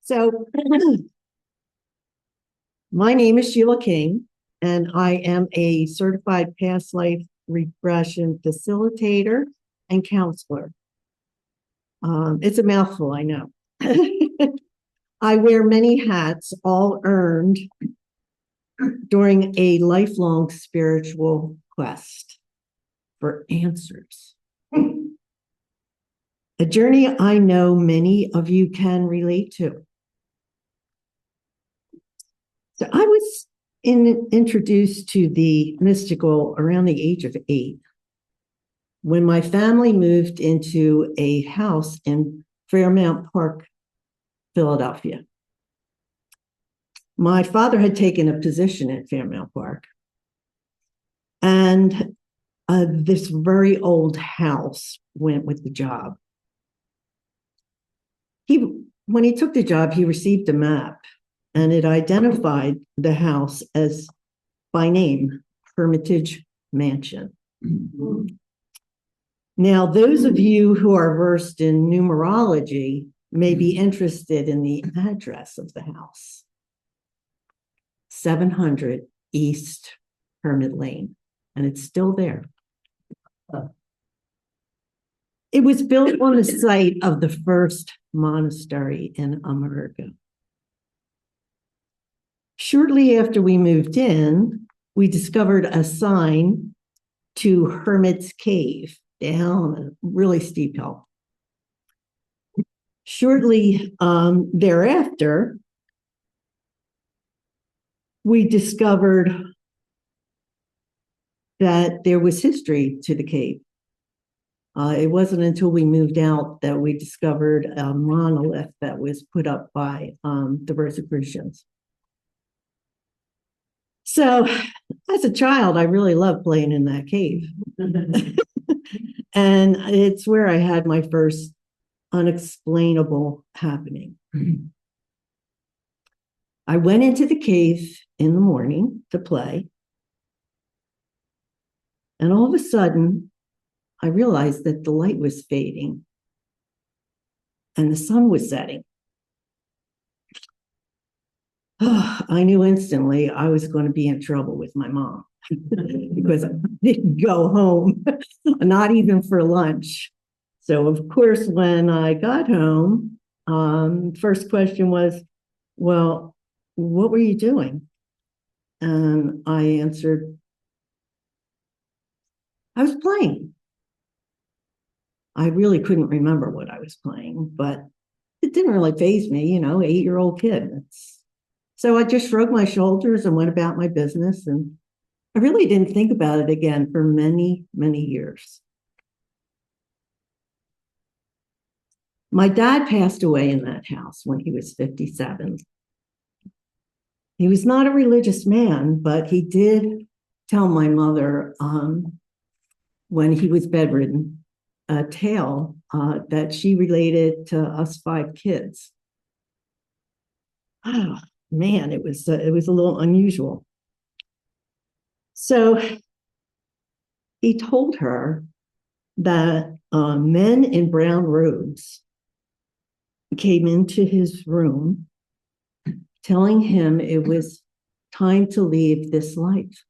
So, my name is Sheila King, and I am a certified past life regression facilitator and counselor. It's a mouthful, I know. I wear many hats, all earned during a lifelong spiritual quest for answers. A journey I know many of you can relate to. So I was introduced to the mystical around the age of 8 when my family moved into a house in Fairmount Park, Philadelphia. My father had taken a position at Fairmount Park, and this very old house went with the job. When he took the job, he received a map, and it identified the house as, by name, Hermitage Mansion. Mm-hmm. Now, those of you who are versed in numerology may be interested in the address of the house. 700 East Hermit Lane, and it's still there. It was built on the site of the first monastery in America. Shortly after we moved in, we discovered a sign to Hermit's Cave down a really steep hill. Shortly thereafter, we discovered that there was history to the cave. It wasn't until we moved out that we discovered a monolith that was put up by the Rosicrucians. So, as a child, I really loved playing in that cave. And it's where I had my first unexplainable happening. I went into the cave in the morning to play, and all of a sudden, I realized that the light was fading and the sun was setting. I knew instantly I was going to be in trouble with my mom because I didn't go home, not even for lunch. So, of course, when I got home, first question was, well, what were you doing? And I answered, I was playing. I really couldn't remember what I was playing, but it didn't really faze me, 8-year-old kid. So I just shrugged my shoulders and went about my business, and I really didn't think about it again for many, many years. My dad passed away in that house when he was 57. He was not a religious man, but he did tell my mother when he was bedridden a tale that she related to us 5 kids. Oh, man, it was a little unusual. So he told her that men in brown robes came into his room telling him it was time to leave this life.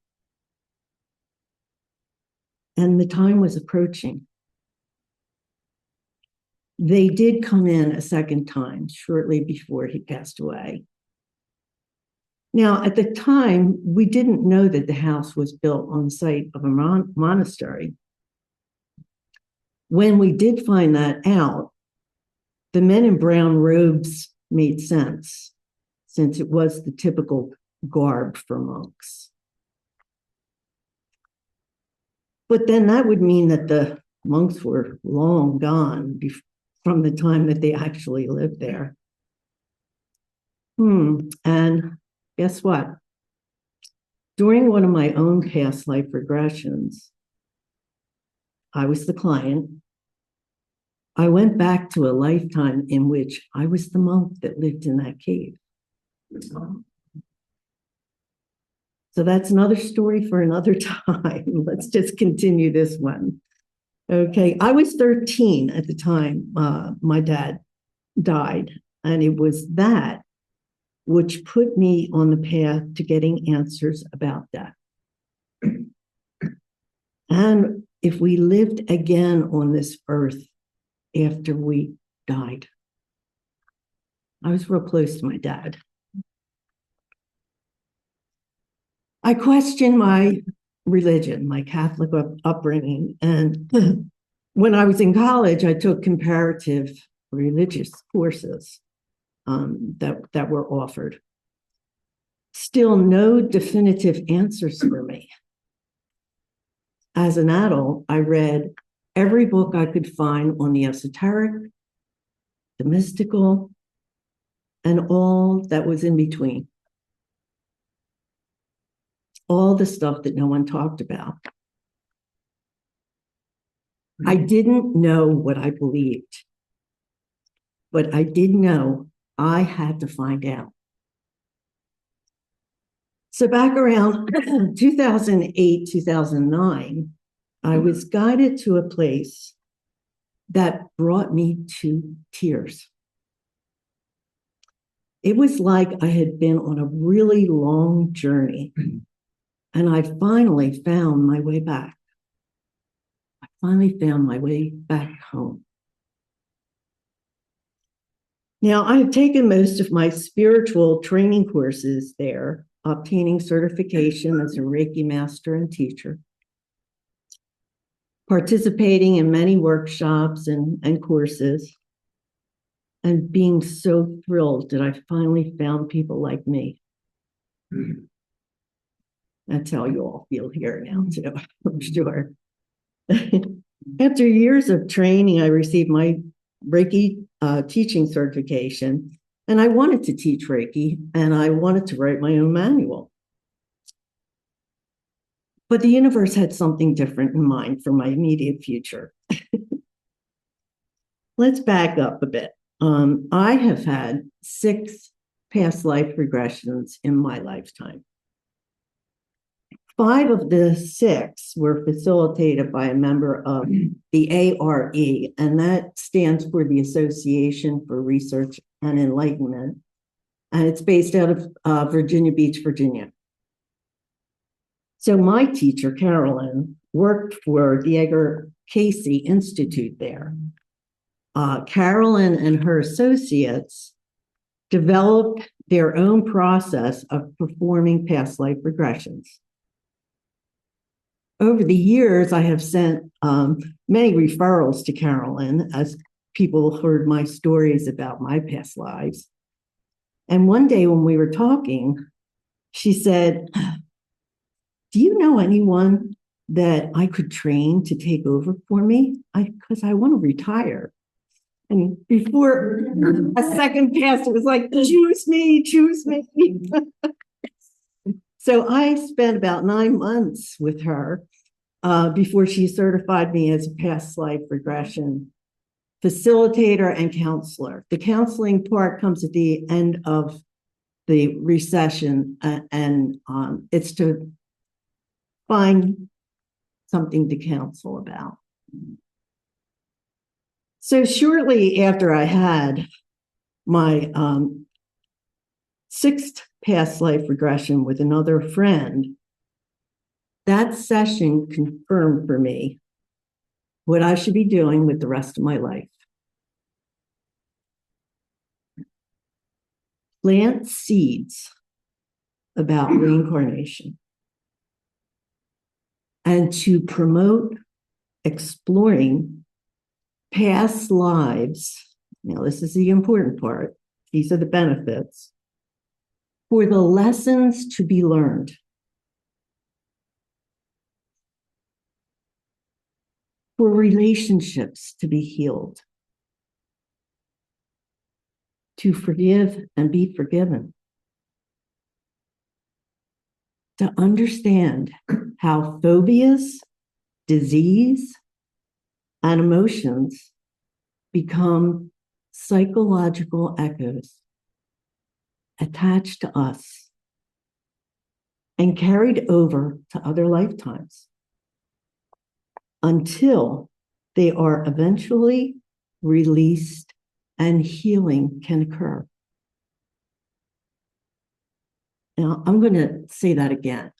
And the time was approaching. They did come in a second time shortly before he passed away. Now, at the time, we didn't know that the house was built on the site of a monastery. When we did find that out, the men in brown robes made sense, since it was the typical garb for monks. But then that would mean that the monks were long gone from the time that they actually lived there. And guess what? During one of my own past life regressions, I was the client. I went back to a lifetime in which I was the monk that lived in that cave. So that's another story for another time. Let's just continue this one. Okay, I was 13 at the time my dad died. And it was that which put me on the path to getting answers about that. And if we lived again on this earth after we died. I was real close to my dad. I questioned my religion, my Catholic upbringing. And when I was in college, I took comparative religious courses that were offered. Still no definitive answers for me. As an adult, I read every book I could find on the esoteric, the mystical, and all that was in between. All the stuff that no one talked about. I didn't know what I believed, but I did know I had to find out. So back around 2008, 2009, I was guided to a place that brought me to tears. It was like I had been on a really long journey, and I finally found my way back. I finally found my way back home. Now, I've taken most of my spiritual training courses there, obtaining certification as a Reiki master and teacher, participating in many workshops and courses, and being so thrilled that I finally found people like me. That's how you all feel here now, too, I'm sure. After years of training, I received my Reiki teaching certification, and I wanted to teach Reiki, and I wanted to write my own manual. But the universe had something different in mind for my immediate future. Let's back up a bit. I have had 6 past life regressions in my lifetime. 5 of the 6 were facilitated by a member of the ARE, and that stands for the Association for Research and Enlightenment, and it's based out of Virginia Beach, Virginia. So my teacher, Carolyn, worked for the Edgar Casey Institute there. Carolyn and her associates developed their own process of performing past life regressions. Over the years, I have sent many referrals to Carolyn as people heard my stories about my past lives. And one day when we were talking, she said, "Do you know anyone that I could train to take over for me? Because I want to retire." And before a second passed, it was like, choose me, choose me. So I spent about 9 months with her before she certified me as a past life regression facilitator and counselor. The counseling part comes at the end of the recession, and it's to find something to counsel about. So shortly after I had my 6th past life regression with another friend, that session confirmed for me what I should be doing with the rest of my life. Plant seeds about reincarnation and to promote exploring past lives. Now, this is the important part. These are the benefits. For the lessons to be learned. For relationships to be healed. To forgive and be forgiven. To understand how phobias, disease, and emotions become psychological echoes attached to us and carried over to other lifetimes until they are eventually released and healing can occur. Now, I'm going to say that again,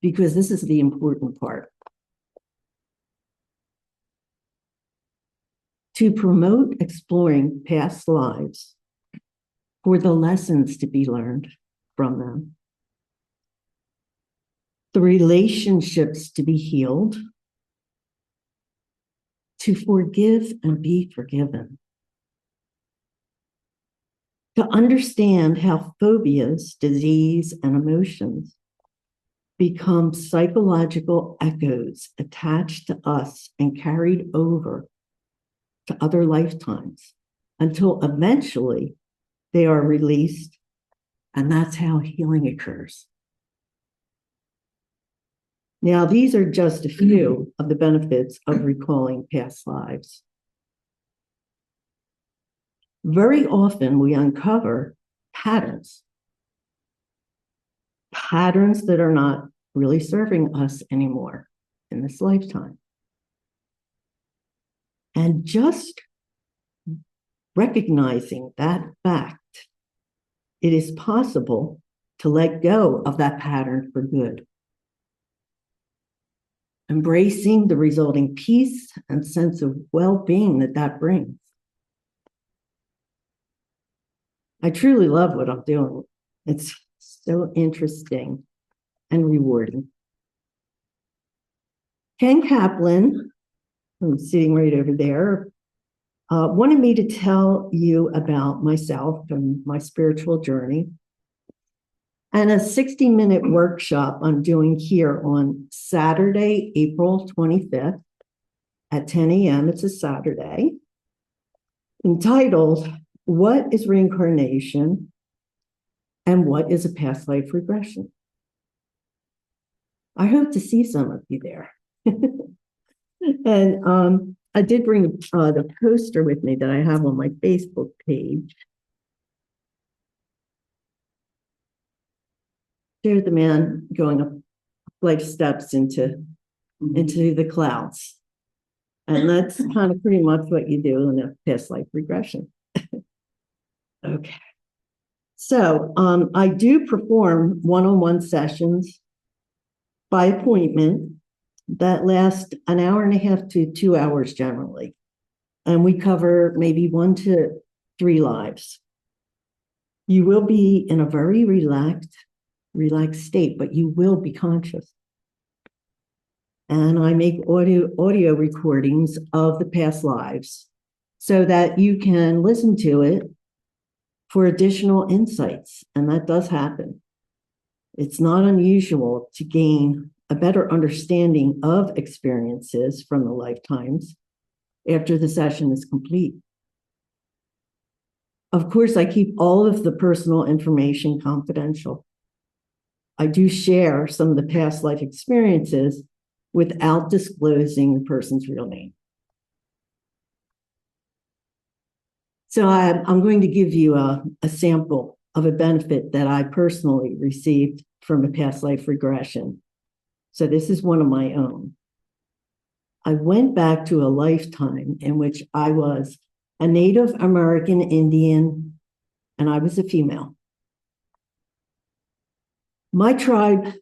because this is the important part. To promote exploring past lives for the lessons to be learned from them, the relationships to be healed, to forgive and be forgiven, to understand how phobias, disease, and emotions become psychological echoes attached to us and carried over to other lifetimes until eventually they are released, and that's how healing occurs. Now, these are just a few of the benefits of recalling past lives. Very often we uncover patterns that are not really serving us anymore in this lifetime. And just recognizing that fact, it is possible to let go of that pattern for good. Embracing the resulting peace and sense of well-being that brings. I truly love what I'm doing. It's so interesting and rewarding. Ken Kaplan, who's sitting right over there, wanted me to tell you about myself and my spiritual journey, and a 60-minute workshop I'm doing here on Saturday, April 25th at 10 a.m. It's a Saturday, entitled, "What is Reincarnation and What is a Past Life Regression?" I hope to see some of you there. And I did bring the poster with me that I have on my Facebook page. There's the man going up flight of steps into the clouds. And that's kind of pretty much what you do in a past life regression. Okay. So I do perform one-on-one sessions by appointment that last an hour and a half to 2 hours generally. And we cover maybe 1 to 3 lives. You will be in a very relaxed state, but you will be conscious. And I make audio recordings of the past lives so that you can listen to it for additional insights. And that does happen. It's not unusual to gain a better understanding of experiences from the lifetimes after the session is complete. Of course, I keep all of the personal information confidential. I do share some of the past life experiences without disclosing the person's real name. So I'm going to give you a sample of a benefit that I personally received from a past life regression. So this is one of my own. I went back to a lifetime in which I was a Native American Indian, and I was a female. My tribe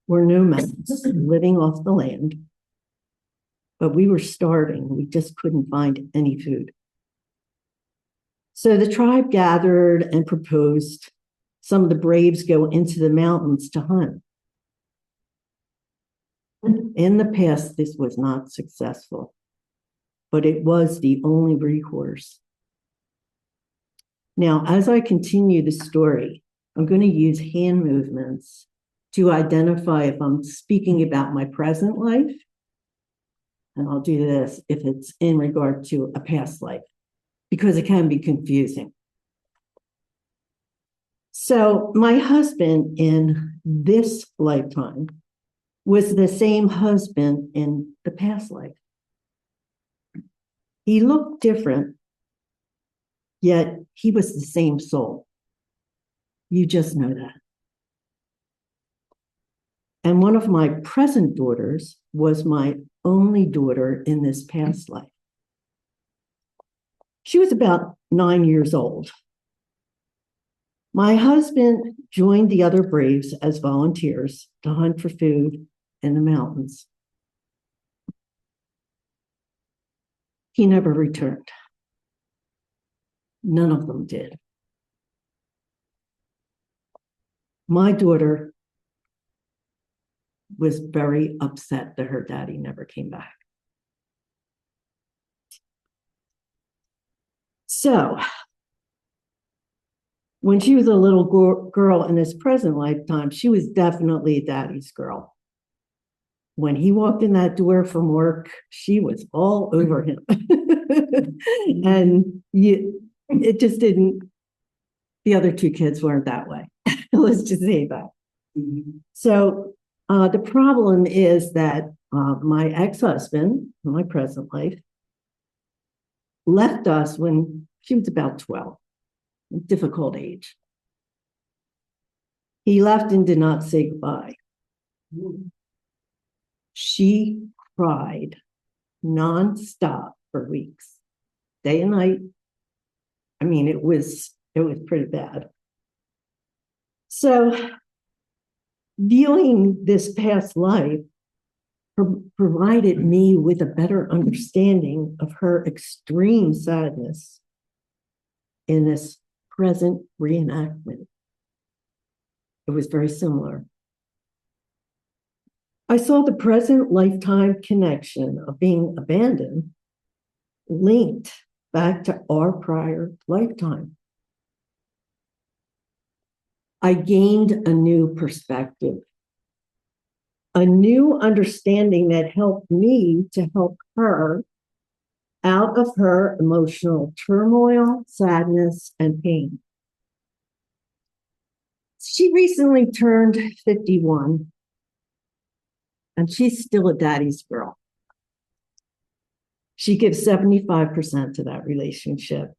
were nomads living off the land, but we were starving. We just couldn't find any food. So the tribe gathered and proposed some of the braves go into the mountains to hunt. In the past, this was not successful, but it was the only recourse. Now, as I continue the story, I'm going to use hand movements to identify if I'm speaking about my present life, and I'll do this if it's in regard to a past life, because it can be confusing. So my husband in this lifetime was the same husband in the past life. He looked different, yet he was the same soul. You just know that. And one of my present daughters was my only daughter in this past life. She was about 9 years old. My husband joined the other Braves as volunteers to hunt for food in the mountains. He never returned. None of them did. My daughter was very upset that her daddy never came back. So, when she was a little girl in his present lifetime, she was definitely daddy's girl. When he walked in that door from work, she was all over him. And it just didn't, the other two kids weren't that way. Let's just say that. So the problem is that my ex-husband, in my present life, left us when she was about 12, difficult age. He left and did not say goodbye. She cried nonstop for weeks, day and night. I mean, it was pretty bad. So viewing this past life provided me with a better understanding of her extreme sadness in this present reenactment. It was very similar. I saw the present lifetime connection of being abandoned linked back to our prior lifetime. I gained a new perspective, a new understanding that helped me to help her out of her emotional turmoil, sadness, and pain. She recently turned 51, and she's still a daddy's girl. She gives 75% to that relationship.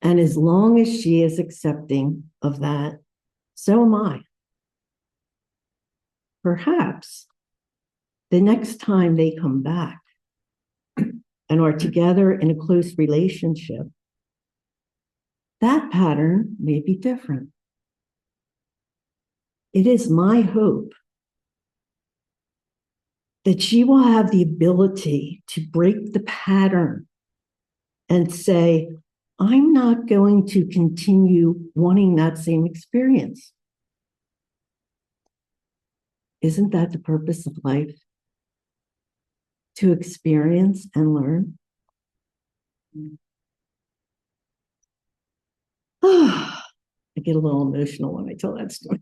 And as long as she is accepting of that, so am I. Perhaps the next time they come back and are together in a close relationship, that pattern may be different. It is my hope that she will have the ability to break the pattern and say, I'm not going to continue wanting that same experience. Isn't that the purpose of life? To experience and learn? I get a little emotional when I tell that story.